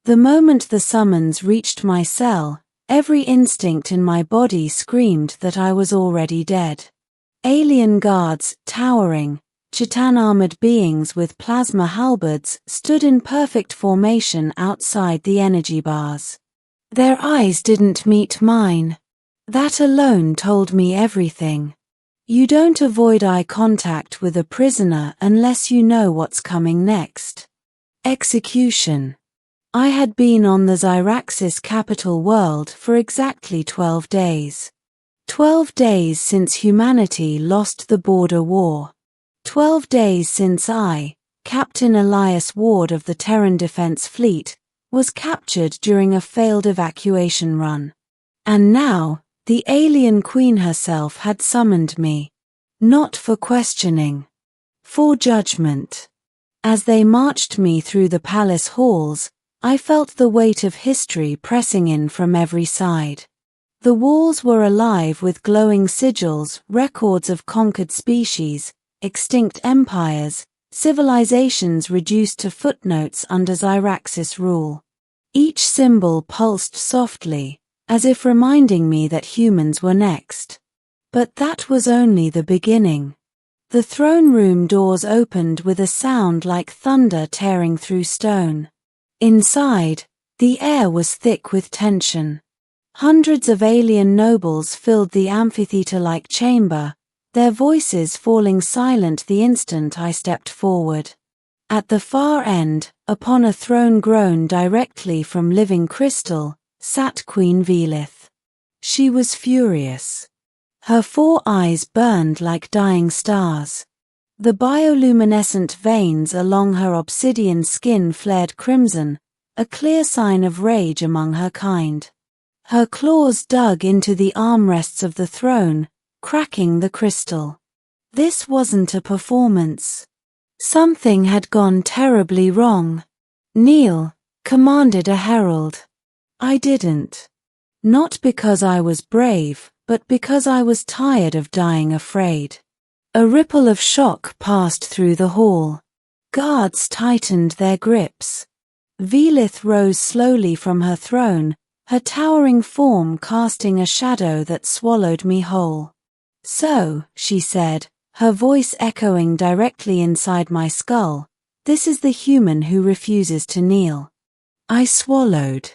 The moment the summons reached my cell, every instinct in my body screamed that I was already dead. Alien guards, towering, Chitan-armored beings with plasma halberds, stood in perfect formation outside the energy bars. Their eyes didn't meet mine. That alone told me everything. You don't avoid eye contact with a prisoner unless you know what's coming next. Execution. I had been on the Zyraxis capital world for exactly 12 days. 12 days since humanity lost the border war. 12 days since I, Captain Elias Ward of the Terran Defense Fleet, was captured during a failed evacuation run. And now, the alien queen herself had summoned me. Not for questioning. For judgment. As they marched me through the palace halls, I felt the weight of history pressing in from every side. The walls were alive with glowing sigils, records of conquered species, extinct empires, civilizations reduced to footnotes under Zyraxis rule. Each symbol pulsed softly, as if reminding me that humans were next. But that was only the beginning. The throne room doors opened with a sound like thunder tearing through stone. Inside, the air was thick with tension. Hundreds of alien nobles filled the amphitheater-like chamber, their voices falling silent the instant I stepped forward. At the far end, upon a throne grown directly from living crystal, sat Queen Velith. She was furious. Her 4 eyes burned like dying stars. The bioluminescent veins along her obsidian skin flared crimson, a clear sign of rage among her kind. Her claws dug into the armrests of the throne, cracking the crystal. This wasn't a performance. Something had gone terribly wrong. "Kneel," commanded a herald. I didn't. Not because I was brave, but because I was tired of dying afraid. A ripple of shock passed through the hall. Guards tightened their grips. Velith rose slowly from her throne, her towering form casting a shadow that swallowed me whole. "So," she said, her voice echoing directly inside my skull, "this is the human who refuses to kneel." I swallowed.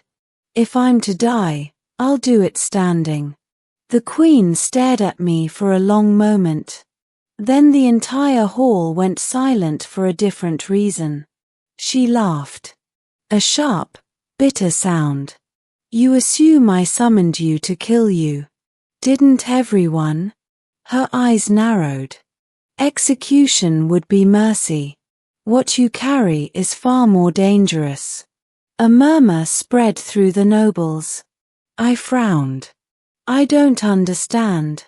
If I'm to die, I'll do it standing. The Queen stared at me for a long moment. Then the entire hall went silent for a different reason. She laughed. A sharp, bitter sound. "You assume I summoned you to kill you. Didn't everyone?" Her eyes narrowed. "Execution would be mercy. What you carry is far more dangerous." A murmur spread through the nobles. I frowned. "I don't understand."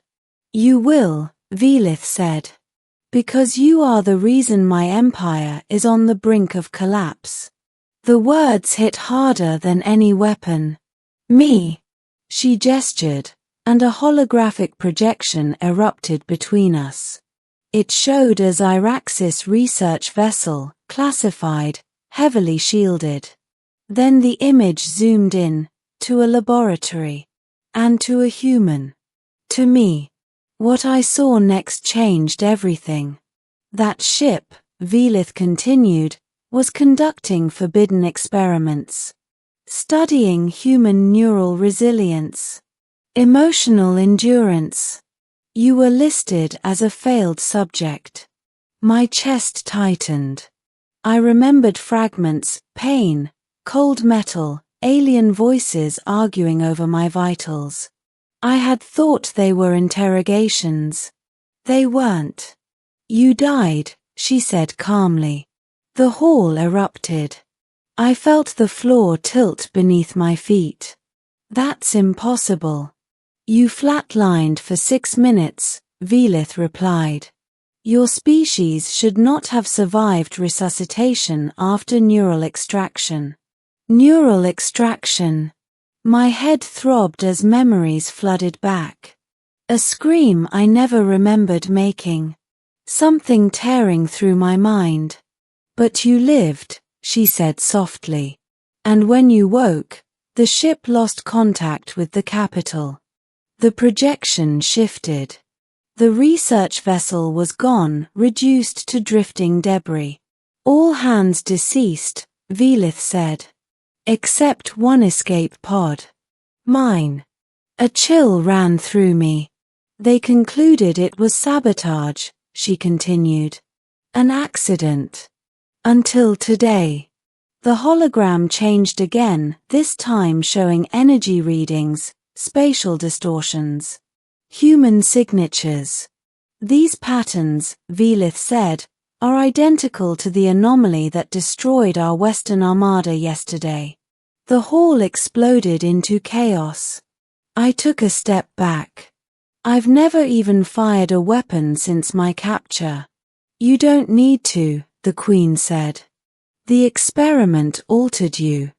"You will," Velith said. "Because you are the reason my empire is on the brink of collapse." The words hit harder than any weapon. "Me." She gestured, and a holographic projection erupted between us. It showed a Zyraxis research vessel, classified, heavily shielded. Then the image zoomed in, to a laboratory. And to a human. To me. What I saw next changed everything. That ship, Velith continued, was conducting forbidden experiments. Studying human neural resilience. Emotional endurance. You were listed as a failed subject. My chest tightened. I remembered fragments, pain, cold metal, alien voices arguing over my vitals. I had thought they were interrogations. They weren't. "You died," she said calmly. The hall erupted. I felt the floor tilt beneath my feet. "That's impossible." "You flatlined for 6 minutes," Velith replied. "Your species should not have survived resuscitation after neural extraction." Neural extraction. My head throbbed as memories flooded back. A scream I never remembered making. Something tearing through my mind. "But you lived," she said softly. And when you woke, the ship lost contact with the capital. The projection shifted. The research vessel was gone, reduced to drifting debris. All hands deceased, Velith said. Except one escape pod. Mine. A chill ran through me. They concluded it was sabotage, she continued. An accident. Until today. The hologram changed again, this time showing energy readings, spatial distortions. Human signatures. These patterns, Velith said, are identical to the anomaly that destroyed our Western Armada yesterday. The hall exploded into chaos. I took a step back. I've never even fired a weapon since my capture. You don't need to, the Queen said. The experiment altered you.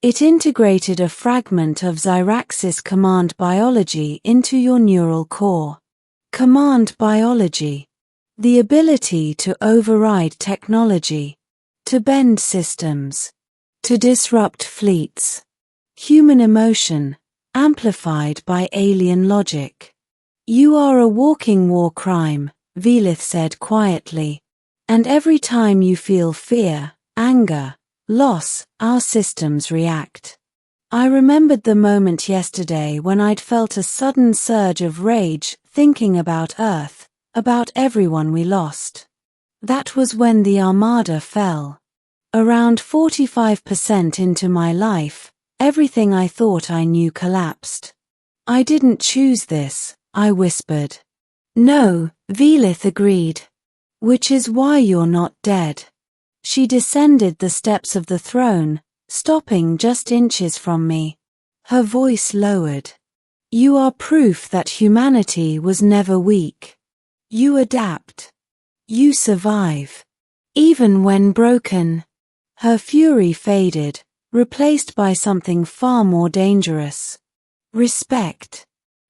It integrated a fragment of Xyraxis command biology into your neural core. Command biology. The ability to override technology. To bend systems. To disrupt fleets. Human emotion, amplified by alien logic. You are a walking war crime, Velith said quietly. And every time you feel fear, anger, loss, our systems react. I remembered the moment yesterday when I'd felt a sudden surge of rage, thinking about Earth, about everyone we lost. That was when the Armada fell. Around 45% into my life, everything I thought I knew collapsed. I didn't choose this, I whispered. No, Velith agreed. Which is why you're not dead. She descended the steps of the throne, stopping just inches from me. Her voice lowered. You are proof that humanity was never weak. You adapt. You survive. Even when broken. Her fury faded, replaced by something far more dangerous. Respect.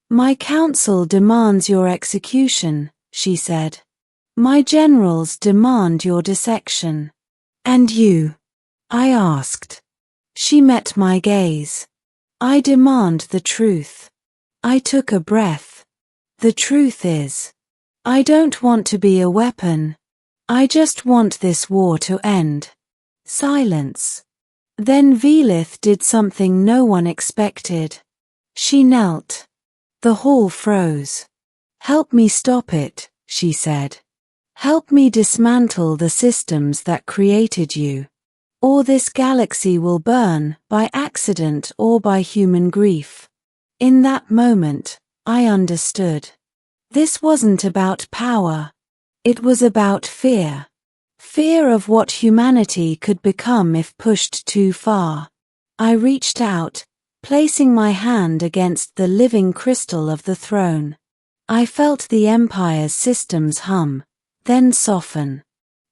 My council demands your execution, she said. My generals demand your dissection. And you? I asked. She met my gaze. I demand the truth. I took a breath. The truth is, I don't want to be a weapon. I just want this war to end. Silence. Then Velith did something no one expected. She knelt. The hall froze. Help me stop it, she said. Help me dismantle the systems that created you. Or this galaxy will burn, by accident or by human grief. In that moment, I understood. This wasn't about power. It was about fear. Fear of what humanity could become if pushed too far. I reached out, placing my hand against the living crystal of the throne. I felt the Empire's systems hum, then soften.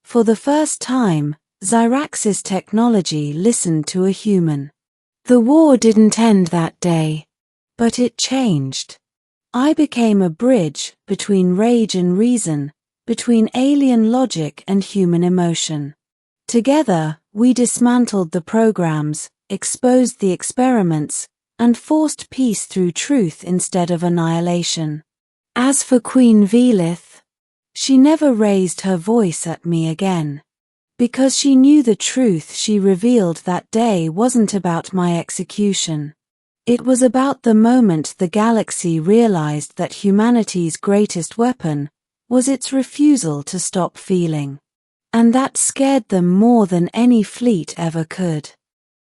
For the first time, Xyraxis technology listened to a human. The war didn't end that day. But it changed. I became a bridge between rage and reason, between alien logic and human emotion. Together, we dismantled the programs, exposed the experiments, and forced peace through truth instead of annihilation. As for Queen Velith, she never raised her voice at me again. Because she knew the truth she revealed that day wasn't about my execution. It was about the moment the galaxy realized that humanity's greatest weapon was its refusal to stop feeling. And that scared them more than any fleet ever could.